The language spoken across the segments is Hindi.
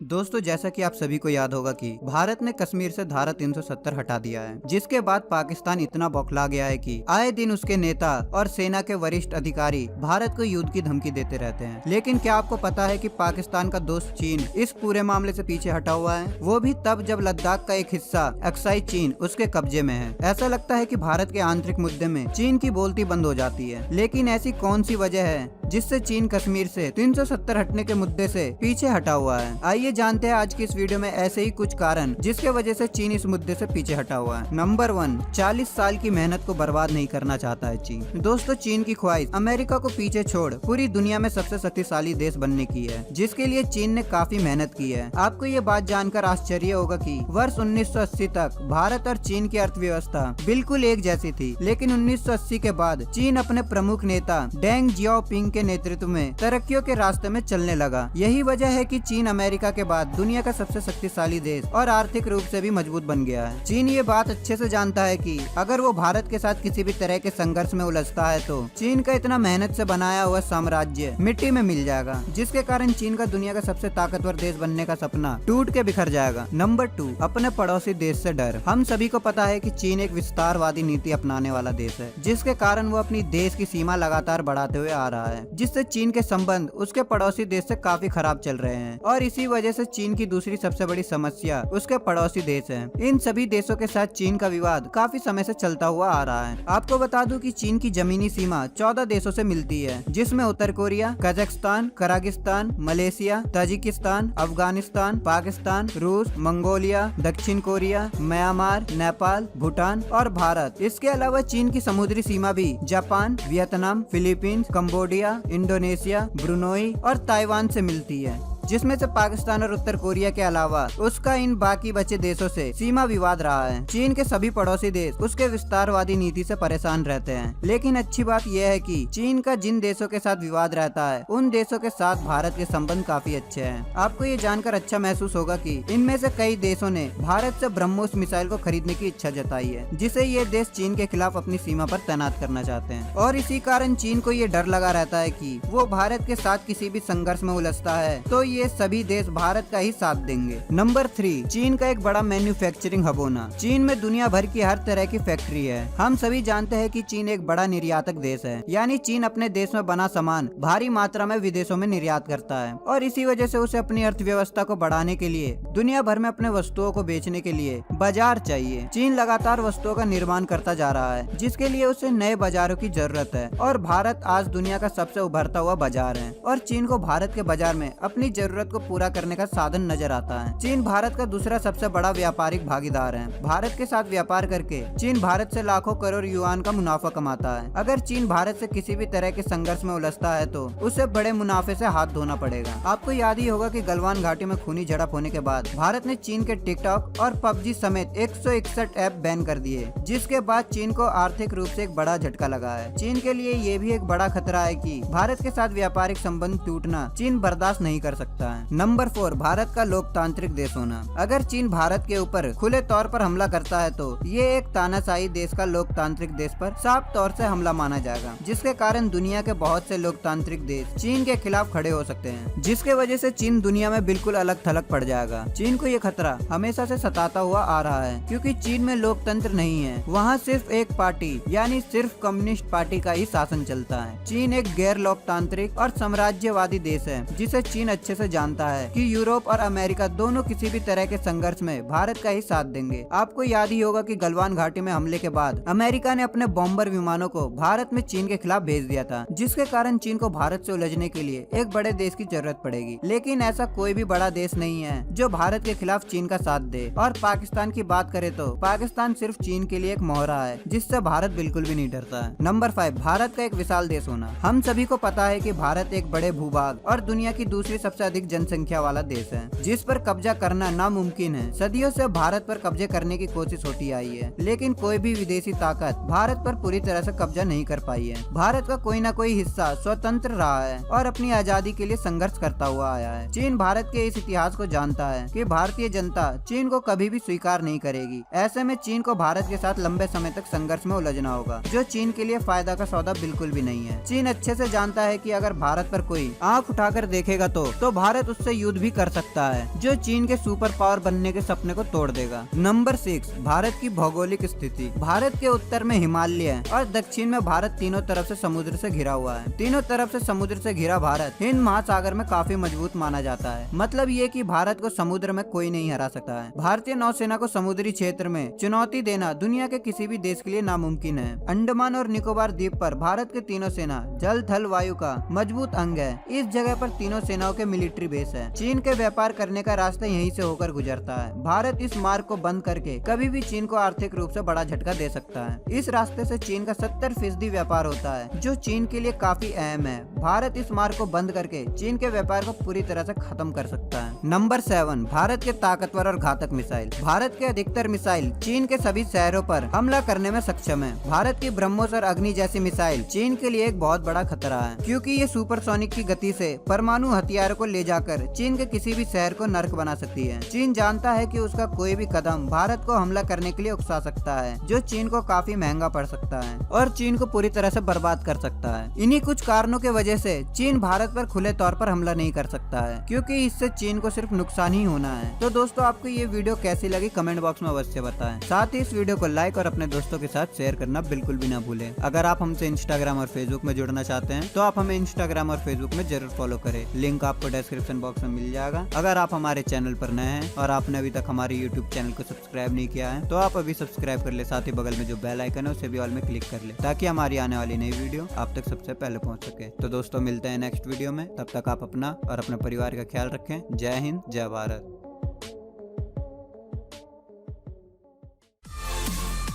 दोस्तों, जैसा कि आप सभी को याद होगा कि भारत ने कश्मीर से धारा 370 हटा दिया है, जिसके बाद पाकिस्तान इतना बौखला गया है कि आए दिन उसके नेता और सेना के वरिष्ठ अधिकारी भारत को युद्ध की धमकी देते रहते हैं। लेकिन क्या आपको पता है कि पाकिस्तान का दोस्त चीन इस पूरे मामले से पीछे हटा हुआ है, वो भी तब जब लद्दाख का एक हिस्सा अक्साई चीन उसके कब्जे में है। ऐसा लगता है कि भारत के आंतरिक मुद्दे में चीन की बोलती बंद हो जाती है, लेकिन ऐसी कौन सी वजह है जिससे चीन कश्मीर से 370 हटने के मुद्दे से पीछे हटा हुआ है। आइए जानते हैं आज की इस वीडियो में ऐसे ही कुछ कारण जिसके वजह से चीन इस मुद्दे से पीछे हटा हुआ है। नंबर 1, 40 साल की मेहनत को बर्बाद नहीं करना चाहता है चीन। दोस्तों, चीन की ख्वाहिश अमेरिका को पीछे छोड़ पूरी दुनिया में सबसे शक्तिशाली देश बनने की है, जिसके लिए चीन ने काफी मेहनत की है। आपको ये बात जानकर आश्चर्य होगा कि वर्ष 1980 तक भारत और चीन की अर्थव्यवस्था बिल्कुल एक जैसी थी, लेकिन 1980 के बाद चीन अपने प्रमुख नेता डेंग जियाओपिंग के नेतृत्व में तरक्कियों के रास्ते में चलने लगा। यही वजह है कि चीन अमेरिका के बाद दुनिया का सबसे शक्तिशाली देश और आर्थिक रूप से भी मजबूत बन गया है। चीन ये बात अच्छे से जानता है कि अगर वो भारत के साथ किसी भी तरह के संघर्ष में उलझता है तो चीन का इतना मेहनत से बनाया हुआ साम्राज्य मिट्टी में मिल जाएगा, जिसके कारण चीन का दुनिया का सबसे ताकतवर देश बनने का सपना टूट के बिखर जाएगा। नंबर 2, अपने पड़ोसी देश से डर। हम सभी को पता है कि चीन एक विस्तारवादी नीति अपनाने वाला देश है, जिसके कारण वो अपनी देश की सीमा लगातार बढ़ाते हुए आ रहा है, जिससे चीन के संबंध उसके पड़ोसी देश से काफी खराब चल रहे हैं। और इसी वजह से चीन की दूसरी सबसे बड़ी समस्या उसके पड़ोसी देश है। इन सभी देशों के साथ चीन का विवाद काफी समय से चलता हुआ आ रहा है। आपको बता दूं कि चीन की जमीनी सीमा 14 देशों से मिलती है, जिसमें उत्तर Korea, Kazakhstan, Kyrgyzstan, Malaysia, Tajikistan, Afghanistan, Pakistan, रूस, मंगोलिया, दक्षिण कोरिया, म्यांमार, नेपाल, भूटान और भारत। इसके अलावा चीन की समुद्री सीमा भी Japan, Vietnam, Philippines, Cambodia, Indonesia, Brunei और ताइवान से मिलती है, जिसमें से पाकिस्तान और उत्तर कोरिया के अलावा उसका इन बाकी बचे देशों से सीमा विवाद रहा है। चीन के सभी पड़ोसी देश उसके विस्तारवादी नीति से परेशान रहते हैं, लेकिन अच्छी बात यह है कि चीन का जिन देशों के साथ विवाद रहता है उन देशों के साथ भारत के संबंध काफी अच्छे हैं। आपको ये जानकर अच्छा महसूस होगा कि इनमें से कई देशों ने भारत से ब्रह्मोस मिसाइल को खरीदने की इच्छा जताई है, जिसे ये देश चीन के खिलाफ अपनी सीमा पर तैनात करना चाहते हैं। और इसी कारण चीन को ये डर लगा रहता है कि वो भारत के साथ किसी भी संघर्ष में उलझता है तो ये सभी देश भारत का ही साथ देंगे। नंबर 3, चीन का एक बड़ा मैन्युफैक्चरिंग हब होना। चीन में दुनिया भर की हर तरह की फैक्ट्री है। हम सभी जानते हैं कि चीन एक बड़ा निर्यातक देश है, यानी चीन अपने देश में बना सामान भारी मात्रा में विदेशों में निर्यात करता है, और इसी वजह से उसे अपनी अर्थव्यवस्था को बढ़ाने के लिए दुनिया भर में अपने वस्तुओं को बेचने के लिए बाजार चाहिए। चीन लगातार वस्तुओं का निर्माण करता जा रहा है, जिसके लिए उसे नए बाजारों की जरूरत है, और भारत आज दुनिया का सबसे उभरता हुआ बाजार है, और चीन को भारत के बाजार में अपनी जरूरत को पूरा करने का साधन नजर आता है। चीन भारत का दूसरा सबसे बड़ा व्यापारिक भागीदार है। भारत के साथ व्यापार करके चीन भारत से लाखों करोड़ युआन का मुनाफा कमाता है। अगर चीन भारत से किसी भी तरह के संघर्ष में उलझता है तो उसे बड़े मुनाफे से हाथ धोना पड़ेगा। आपको याद ही होगा कि गलवान घाटी में खूनी झड़प होने के बाद भारत ने चीन के टिकटॉक और पबजी समेत 161 ऐप बैन कर दिए, जिसके बाद चीन को आर्थिक रूप से एक बड़ा झटका लगा है। चीन के लिए ये भी एक बड़ा खतरा है कि भारत के साथ व्यापारिक संबंध टूटना चीन बर्दाश्त नहीं कर सकता है। नंबर 4, भारत का लोकतांत्रिक देश होना। अगर चीन भारत के ऊपर खुले तौर पर हमला करता है तो ये एक तानाशाही देश का लोकतांत्रिक देश पर साफ तौर से हमला माना जाएगा, जिसके कारण दुनिया के बहुत से लोकतांत्रिक देश चीन के खिलाफ खड़े हो सकते हैं, जिसके वजह से चीन दुनिया में बिल्कुल अलग थलग पड़ जाएगा। चीन को ये खतरा हमेशा से सताता हुआ आ रहा है, क्योंकि चीन में लोकतंत्र नहीं है। वहाँ सिर्फ एक पार्टी यानी सिर्फ कम्युनिस्ट पार्टी का ही शासन चलता है। चीन एक गैर लोकतांत्रिक और साम्राज्यवादी देश है, जिसे चीन अच्छे से जानता है कि यूरोप और अमेरिका दोनों किसी भी तरह के संघर्ष में भारत का ही साथ देंगे। आपको याद ही होगा कि गलवान घाटी में हमले के बाद अमेरिका ने अपने बॉम्बर विमानों को भारत में चीन के खिलाफ भेज दिया था, जिसके कारण चीन को भारत से उलझने के लिए एक बड़े देश की जरूरत पड़ेगी। लेकिन ऐसा कोई भी बड़ा देश नहीं है जो भारत के खिलाफ चीन का साथ दे। और पाकिस्तान की बात करें तो पाकिस्तान सिर्फ चीन के लिए एक मोहरा है, जिससे भारत बिल्कुल भी नहीं डरता है। नंबर 5, भारत का एक विशाल देश होना। हम सभी को पता है कि भारत एक बड़े भूभाग और दुनिया की दूसरी सबसे अधिक जनसंख्या वाला देश है, जिस पर कब्जा करना नामुमकिन है। सदियों से भारत पर कब्जे करने की कोशिश होती आई है, लेकिन कोई भी विदेशी ताकत भारत पर पूरी तरह से कब्जा नहीं कर पाई है। भारत का कोई न कोई हिस्सा स्वतंत्र रहा है और अपनी आजादी के लिए संघर्ष करता हुआ आया है। चीन भारत के इस इतिहास को जानता है कि भारतीय जनता चीन को कभी भी स्वीकार नहीं करेगी। ऐसे में चीन को भारत के साथ लंबे समय तक संघर्ष में उलझना होगा, जो चीन के लिए फायदा का सौदा बिल्कुल भी नहीं है। चीन अच्छे से जानता है कि अगर भारत पर कोई आंख उठाकर देखेगा तो भारत उससे युद्ध भी कर सकता है, जो चीन के सुपर पावर बनने के सपने को तोड़ देगा। नंबर 6, भारत की भौगोलिक स्थिति। भारत के उत्तर में हिमालय और दक्षिण में भारत तीनों तरफ से समुद्र से घिरा हुआ है। तीनों तरफ से समुद्र से घिरा भारत हिंद महासागर में काफी मजबूत माना जाता है। मतलब ये कि भारत को समुद्र में कोई नहीं हरा सकता है। भारतीय नौसेना को समुद्री क्षेत्र में चुनौती देना दुनिया के किसी भी देश के लिए नामुमकिन है। अंडमान और निकोबार द्वीप पर भारत के तीनों सेना जल थल वायु का मजबूत अंग है। इस जगह पर तीनों सेनाओं के मिलिट्री बेस है। चीन के व्यापार करने का रास्ता यहीं से होकर गुजरता है। भारत इस मार्ग को बंद करके कभी भी चीन को आर्थिक रूप से बड़ा झटका दे सकता है। इस रास्ते से चीन का 70% व्यापार होता है, जो चीन के लिए काफी अहम है। भारत इस मार्ग को बंद करके चीन के व्यापार को पूरी तरह से खत्म कर सकता है। नंबर 7, भारत के ताकतवर और घातक मिसाइल। भारत के अधिकतर मिसाइल चीन के सभी शहरों पर हमला करने में सक्षम है। भारत की ब्रह्मोस और अग्नि जैसी मिसाइल चीन के लिए एक बहुत बड़ा खतरा है, क्योंकि ये सुपरसोनिक की गति से परमाणु हथियारों को ले जाकर चीन के किसी भी शहर को नर्क बना सकती है। चीन जानता है कि उसका कोई भी कदम भारत को हमला करने के लिए उकसा सकता है, जो चीन को काफी महंगा पड़ सकता है और चीन को पूरी तरह से बर्बाद कर सकता है। इन्हीं कुछ कारणों की वजह से चीन भारत पर खुले तौर पर हमला नहीं कर सकता है, क्योंकि इससे चीन को सिर्फ नुकसान ही होना है। तो दोस्तों, आपको ये वीडियो कैसी लगी कमेंट बॉक्स में अवश्य बताएं। साथ ही इस वीडियो को लाइक और अपने दोस्तों के साथ शेयर करना बिल्कुल भी ना भूलें। अगर आप हमसे इंस्टाग्राम और फेसबुक में जुड़ना चाहते हैं तो आप हमें इंस्टाग्राम और फेसबुक में जरूर फॉलो करें। लिंक आपको डिस्क्रिप्शन बॉक्स में मिल जाएगा। अगर आप हमारे चैनल पर नए हैं और आपने अभी तक हमारे यूट्यूब चैनल को सब्सक्राइब नहीं किया है तो आप अभी सब्सक्राइब कर ले। साथ ही बगल में जो बेल आइकन है उसे भी ऑल में क्लिक कर ले, ताकि हमारी आने वाली नई वीडियो आप तक सबसे पहले पहुंच सके। तो दोस्तों, मिलते हैं नेक्स्ट वीडियो में। तब तक आप अपना और अपने परिवार का ख्याल रखें। जय हिंद, जय भारत।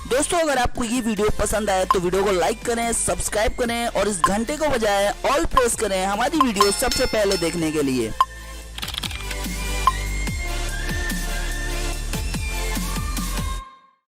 दोस्तों, अगर आपको ये वीडियो पसंद आए तो वीडियो को लाइक करें, सब्सक्राइब करें और इस घंटे को बजाय ऑल प्रेस करें हमारी वीडियो सबसे पहले देखने के लिए।